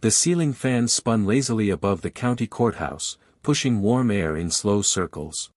The ceiling fan spun lazily above the county courthouse, pushing warm air in slow circles.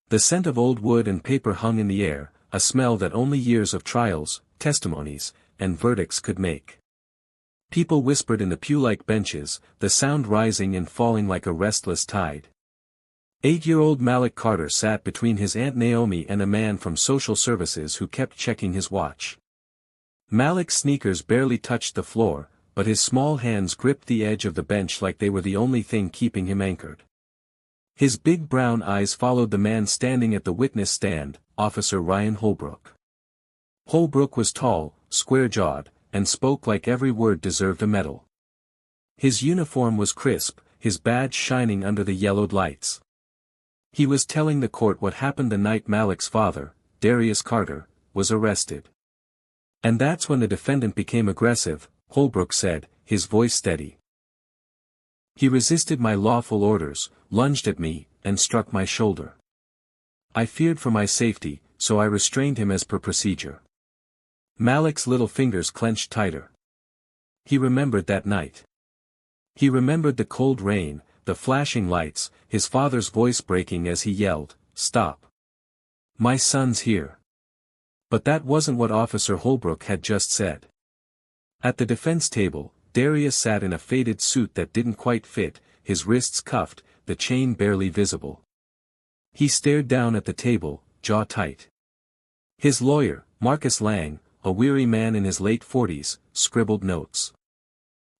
The scent of old wood and paper hung in the air, a smell that only years of trials, testimonies, and verdicts could make. People whispered in the pew-like benches, the sound rising and falling like a restless tide. 8-year-old Malik Carter sat between his Aunt Naomi and a man from social services who kept checking his watch. Malik's sneakers barely touched the floor, but his small hands gripped the edge of the bench like they were the only thing keeping him anchored. His big brown eyes followed the man standing at the witness stand, Officer Ryan Holbrook. Holbrook was tall, square-jawed, and spoke like every word deserved a medal. His uniform was crisp, his badge shining under the yellowed lights. He was telling the court what happened the night Malik's father, Darius Carter, was arrested. And that's when the defendant became aggressive, Holbrook said, his voice steady. He resisted my lawful orders, lunged at me, and struck my shoulder. I feared for my safety, so I restrained him as per procedure. Malik's little fingers clenched tighter. He remembered that night. He remembered the cold rain, the flashing lights, his father's voice breaking as he yelled, "Stop! My son's here." But that wasn't what Officer Holbrook had just said. At the defense table, Darius sat in a faded suit that didn't quite fit, his wrists cuffed, the chain barely visible. He stared down at the table, jaw tight. His lawyer, Marcus Lang, a weary man in his late 40s, scribbled notes.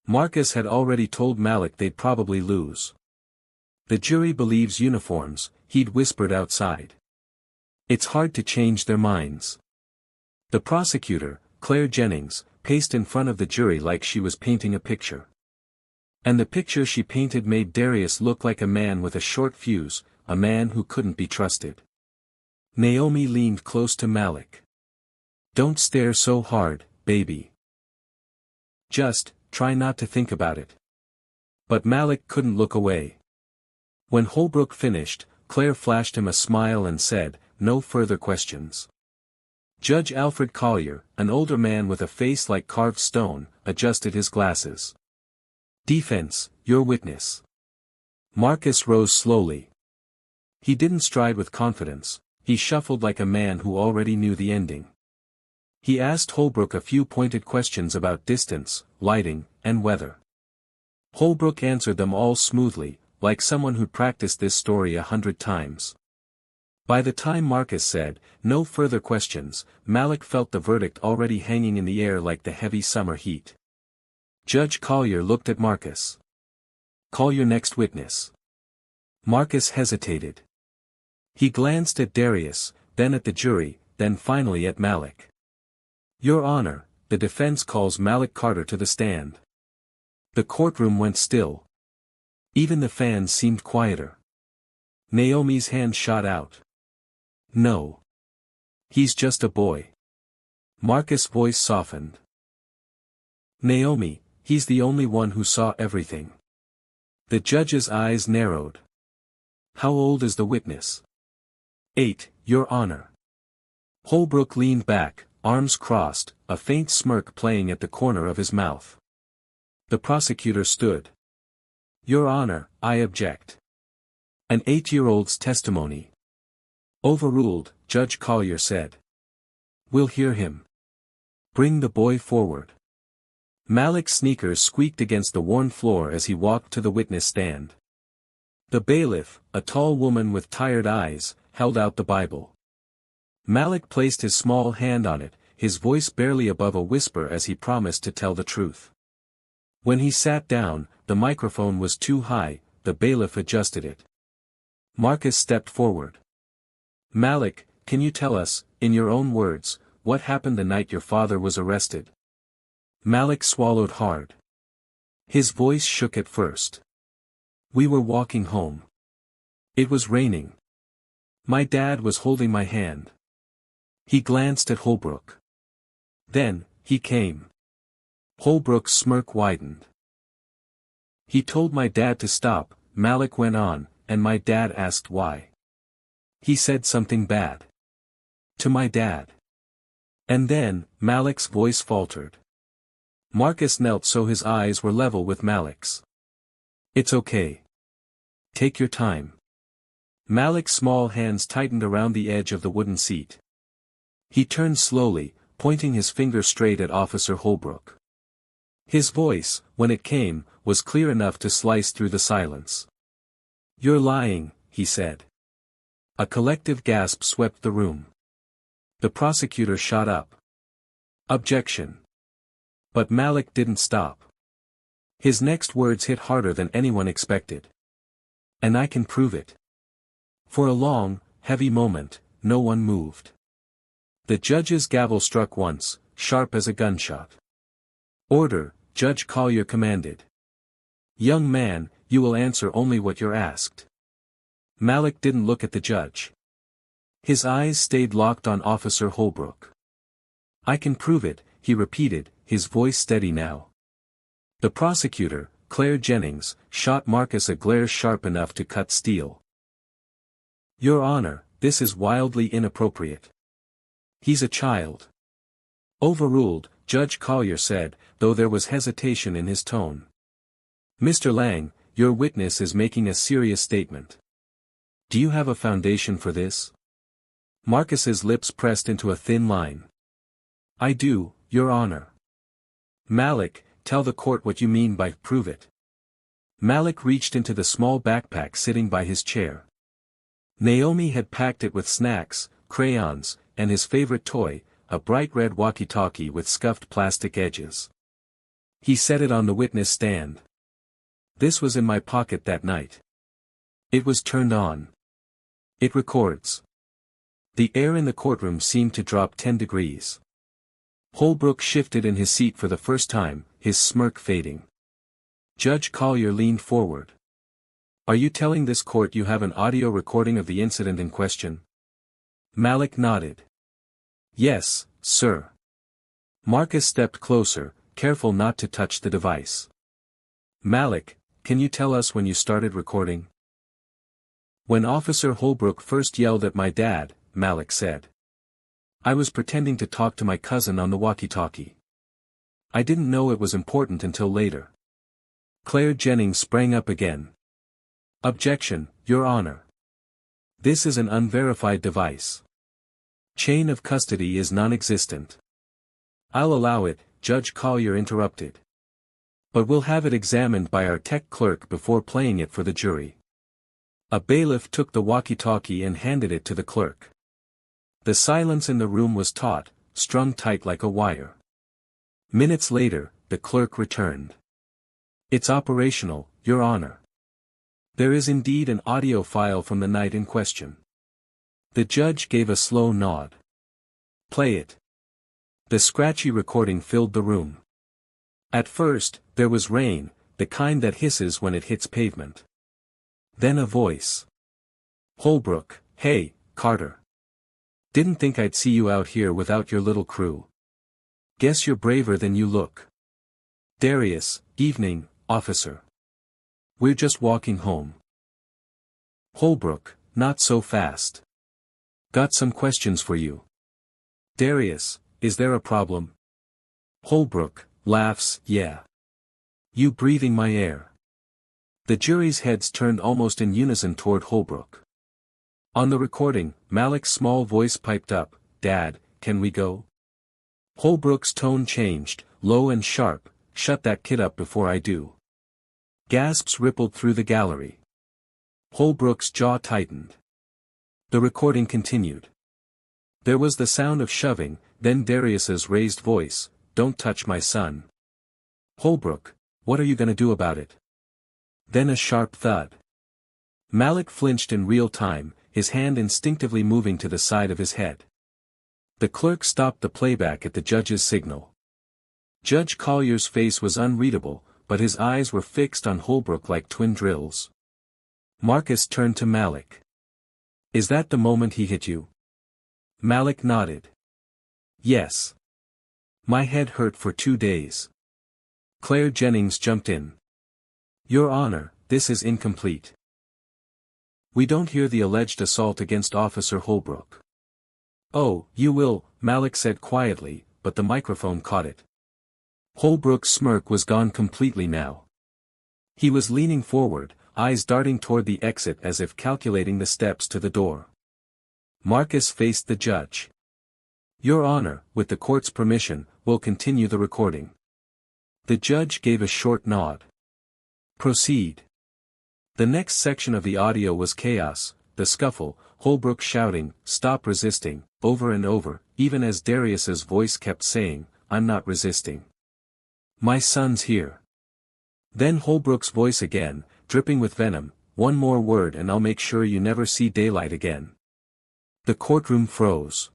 Marcus had already told Malik they'd probably lose. The jury believes uniforms, he'd whispered outside. It's hard to change their minds. The prosecutor, Claire Jennings, paced in front of the jury like she was painting a picture. And the picture she painted made Darius look like a man with a short fuse, a man who couldn't be trusted. Naomi leaned close to Malik. "Don't stare so hard, baby. Just, try not to think about it." But Malik couldn't look away. When Holbrook finished, Claire flashed him a smile and said, "No further questions." Judge Alfred Collier, an older man with a face like carved stone, adjusted his glasses. "Defense, your witness." Marcus rose slowly. He didn't stride with confidence, he shuffled like a man who already knew the ending. He asked Holbrook a few pointed questions about distance, lighting, and weather. Holbrook answered them all smoothly, like someone who'd practiced this story 100 times. By the time Marcus said, "No further questions," Malik felt the verdict already hanging in the air like the heavy summer heat. Judge Collier looked at Marcus. "Call your next witness." Marcus hesitated. He glanced at Darius, then at the jury, then finally at Malik. "Your Honor, the defense calls Malik Carter to the stand." The courtroom went still. Even the fans seemed quieter. Naomi's hand shot out. "No. He's just a boy." Marcus' voice softened. "Naomi, he's the only one who saw everything." The judge's eyes narrowed. "How old is the witness?" 8, Your Honor." Holbrook leaned back, arms crossed, a faint smirk playing at the corner of his mouth. The prosecutor stood. "Your Honor, I object." "An 8-year-old's testimony." "Overruled," Judge Collier said. "We'll hear him. Bring the boy forward." Malik's sneakers squeaked against the worn floor as he walked to the witness stand. The bailiff, a tall woman with tired eyes, held out the Bible. Malik placed his small hand on it, his voice barely above a whisper as he promised to tell the truth. When he sat down, the microphone was too high, the bailiff adjusted it. Marcus stepped forward. "Malik, can you tell us, in your own words, what happened the night your father was arrested?" Malik swallowed hard. His voice shook at first. "We were walking home. It was raining. My dad was holding my hand." He glanced at Holbrook. "Then, he came." Holbrook's smirk widened. "He told my dad to stop," Malik went on, "and my dad asked why. He said something bad. To my dad. And then," Malik's voice faltered. Marcus knelt so his eyes were level with Malik's. It's okay. Take your time. Malik's small hands tightened around the edge of the wooden seat. He turned slowly, pointing his finger straight at Officer Holbrook. His voice, when it came, was clear enough to slice through the silence. You're lying, he said. A collective gasp swept the room. The prosecutor shot up. Objection. But Malik didn't stop. His next words hit harder than anyone expected. And I can prove it. For a long, heavy moment, no one moved. The judge's gavel struck once, sharp as a gunshot. Order, Judge Collier commanded. Young man, you will answer only what you're asked. Malik didn't look at the judge. His eyes stayed locked on Officer Holbrook. I can prove it, he repeated, his voice steady now. The prosecutor, Claire Jennings, shot Marcus a glare sharp enough to cut steel. Your Honor, this is wildly inappropriate. He's a child. Overruled, Judge Collier said, though there was hesitation in his tone. Mr. Lang, your witness is making a serious statement. Do you have a foundation for this? Marcus's lips pressed into a thin line. I do, Your Honor. Malik, tell the court what you mean by prove it. Malik reached into the small backpack sitting by his chair. Naomi had packed it with snacks, crayons, and his favorite toy, a bright red walkie-talkie with scuffed plastic edges. He set it on the witness stand. This was in my pocket that night. It was turned on. It records. The air in the courtroom seemed to drop 10 degrees. Holbrook shifted in his seat for the first time, his smirk fading. Judge Collier leaned forward. Are you telling this court you have an audio recording of the incident in question? Malik nodded. Yes, sir. Marcus stepped closer, careful not to touch the device. Malik, can you tell us when you started recording? When Officer Holbrook first yelled at my dad, Malik said. I was pretending to talk to my cousin on the walkie-talkie. I didn't know it was important until later. Claire Jennings sprang up again. Objection, Your Honor. This is an unverified device. Chain of custody is non-existent. I'll allow it, Judge Collier interrupted. But we'll have it examined by our tech clerk before playing it for the jury. A bailiff took the walkie-talkie and handed it to the clerk. The silence in the room was taut, strung tight like a wire. Minutes later, the clerk returned. It's operational, Your Honor. There is indeed an audio file from the night in question. The judge gave a slow nod. Play it. The scratchy recording filled the room. At first, there was rain, the kind that hisses when it hits pavement. Then a voice. Holbrook, hey, Carter. Didn't think I'd see you out here without your little crew. Guess you're braver than you look. Darius, evening, officer. We're just walking home. Holbrook, not so fast. Got some questions for you. Darius, is there a problem? Holbrook, laughs, yeah. You breathing my air. The jury's heads turned almost in unison toward Holbrook. On the recording, Malik's small voice piped up, Dad, can we go? Holbrook's tone changed, low and sharp, shut that kid up before I do. Gasps rippled through the gallery. Holbrook's jaw tightened. The recording continued. There was the sound of shoving, then Darius's raised voice, Don't touch my son. Holbrook, what are you gonna do about it? Then a sharp thud. Malik flinched in real time, his hand instinctively moving to the side of his head. The clerk stopped the playback at the judge's signal. Judge Collier's face was unreadable, but his eyes were fixed on Holbrook like twin drills. Marcus turned to Malik. Is that the moment he hit you? Malik nodded. Yes. My head hurt for 2 days. Claire Jennings jumped in. Your Honor, this is incomplete. We don't hear the alleged assault against Officer Holbrook. Oh, you will, Malik said quietly, but the microphone caught it. Holbrook's smirk was gone completely now. He was leaning forward, eyes darting toward the exit as if calculating the steps to the door. Marcus faced the judge. "Your Honor, with the court's permission, we'll continue the recording." The judge gave a short nod. "Proceed." The next section of the audio was chaos, the scuffle, Holbrook shouting, "Stop resisting," over and over, even as Darius's voice kept saying, "I'm not resisting. My son's here." Then Holbrook's voice again, dripping with venom, "One more word and I'll make sure you never see daylight again." The courtroom froze.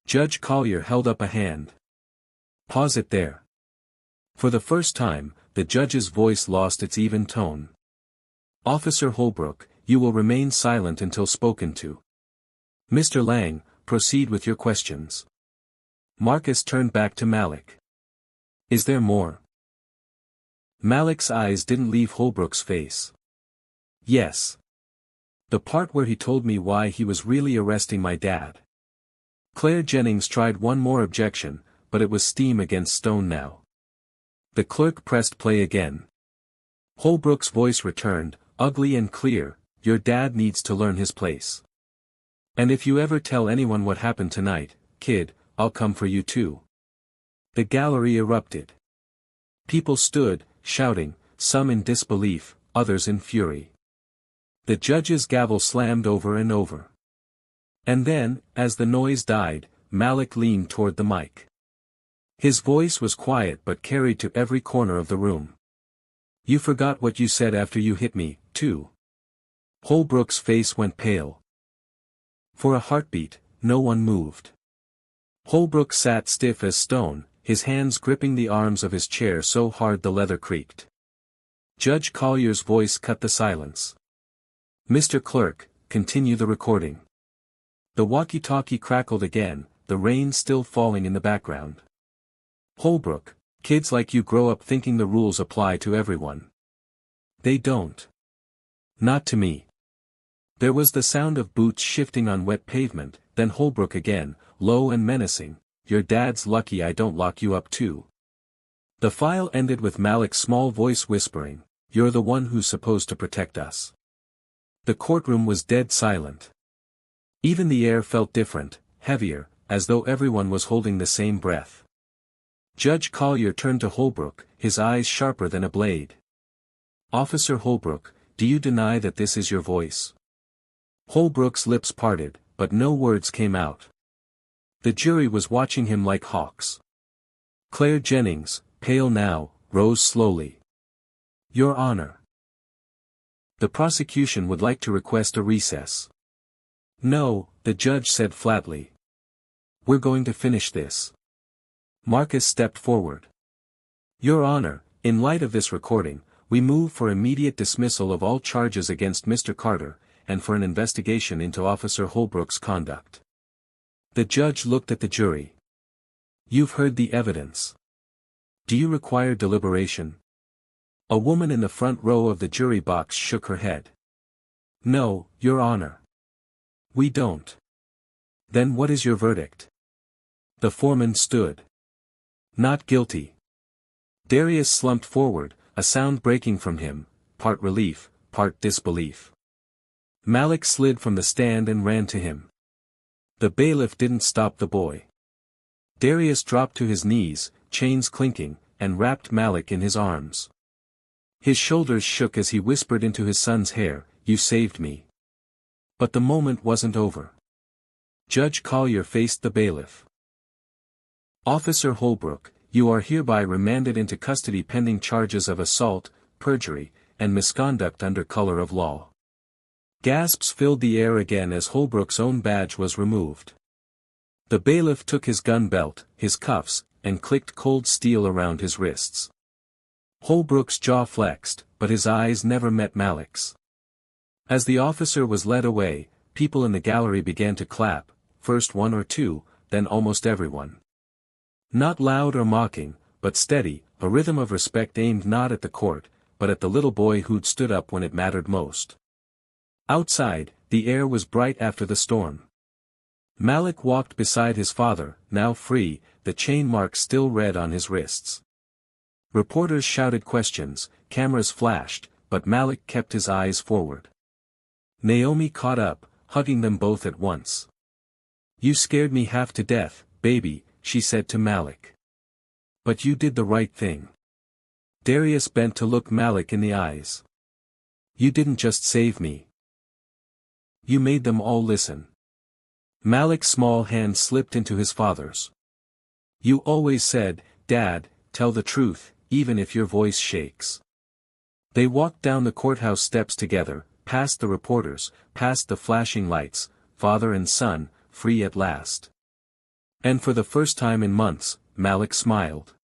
Judge Collier held up a hand. "Pause it there." For the first time, the judge's voice lost its even tone. "Officer Holbrook, you will remain silent until spoken to. Mr. Lang, proceed with your questions." Marcus turned back to Malik. "Is there more?" Malik's eyes didn't leave Holbrook's face. "Yes. The part where he told me why he was really arresting my dad." Claire Jennings tried one more objection, but it was steam against stone now. The clerk pressed play again. Holbrook's voice returned, ugly and clear, "Your dad needs to learn his place. And if you ever tell anyone what happened tonight, kid, I'll come for you too." The gallery erupted. People stood, shouting, some in disbelief, others in fury. The judge's gavel slammed over and over. And then, as the noise died, Malik leaned toward the mic. His voice was quiet but carried to every corner of the room. "You forgot what you said after you hit me, too." Holbrook's face went pale. For a heartbeat, no one moved. Holbrook sat stiff as stone, his hands gripping the arms of his chair so hard the leather creaked. Judge Collier's voice cut the silence. "Mr. Clerk, continue the recording." The walkie-talkie crackled again, the rain still falling in the background. "Holbrook, kids like you grow up thinking the rules apply to everyone. They don't. Not to me." There was the sound of boots shifting on wet pavement, then Holbrook again, low and menacing, "Your dad's lucky I don't lock you up too." The file ended with Malik's small voice whispering, "You're the one who's supposed to protect us." The courtroom was dead silent. Even the air felt different, heavier, as though everyone was holding the same breath. Judge Collier turned to Holbrook, his eyes sharper than a blade. "Officer Holbrook, do you deny that this is your voice?" Holbrook's lips parted, but no words came out. The jury was watching him like hawks. Claire Jennings, pale now, rose slowly. "Your Honor. The prosecution would like to request a recess." "No," the judge said flatly. "We're going to finish this." Marcus stepped forward. "Your Honor, in light of this recording, we move for immediate dismissal of all charges against Mr. Carter, and for an investigation into Officer Holbrook's conduct." The judge looked at the jury. "You've heard the evidence. Do you require deliberation?" A woman in the front row of the jury box shook her head. "No, Your Honor. We don't." "Then what is your verdict?" The foreman stood. "Not guilty." Darius slumped forward, a sound breaking from him, part relief, part disbelief. Malik slid from the stand and ran to him. The bailiff didn't stop the boy. Darius dropped to his knees, chains clinking, and wrapped Malik in his arms. His shoulders shook as he whispered into his son's hair, "You saved me." But the moment wasn't over. Judge Collier faced the bailiff. "Officer Holbrook, you are hereby remanded into custody pending charges of assault, perjury, and misconduct under color of law." Gasps filled the air again as Holbrook's own badge was removed. The bailiff took his gun belt, his cuffs, and clicked cold steel around his wrists. Holbrook's jaw flexed, but his eyes never met Malik's. As the officer was led away, people in the gallery began to clap, first one or two, then almost everyone. Not loud or mocking, but steady, a rhythm of respect aimed not at the court, but at the little boy who'd stood up when it mattered most. Outside, the air was bright after the storm. Malik walked beside his father, now free, the chain marks still red on his wrists. Reporters shouted questions, cameras flashed, but Malik kept his eyes forward. Naomi caught up, hugging them both at once. "You scared me half to death, baby," she said to Malik. "But you did the right thing." Darius bent to look Malik in the eyes. "You didn't just save me. You made them all listen." Malik's small hand slipped into his father's. "You always said, Dad, tell the truth, even if your voice shakes." They walked down the courthouse steps together, past the reporters, past the flashing lights, father and son, free at last. And for the first time in months, Malik smiled.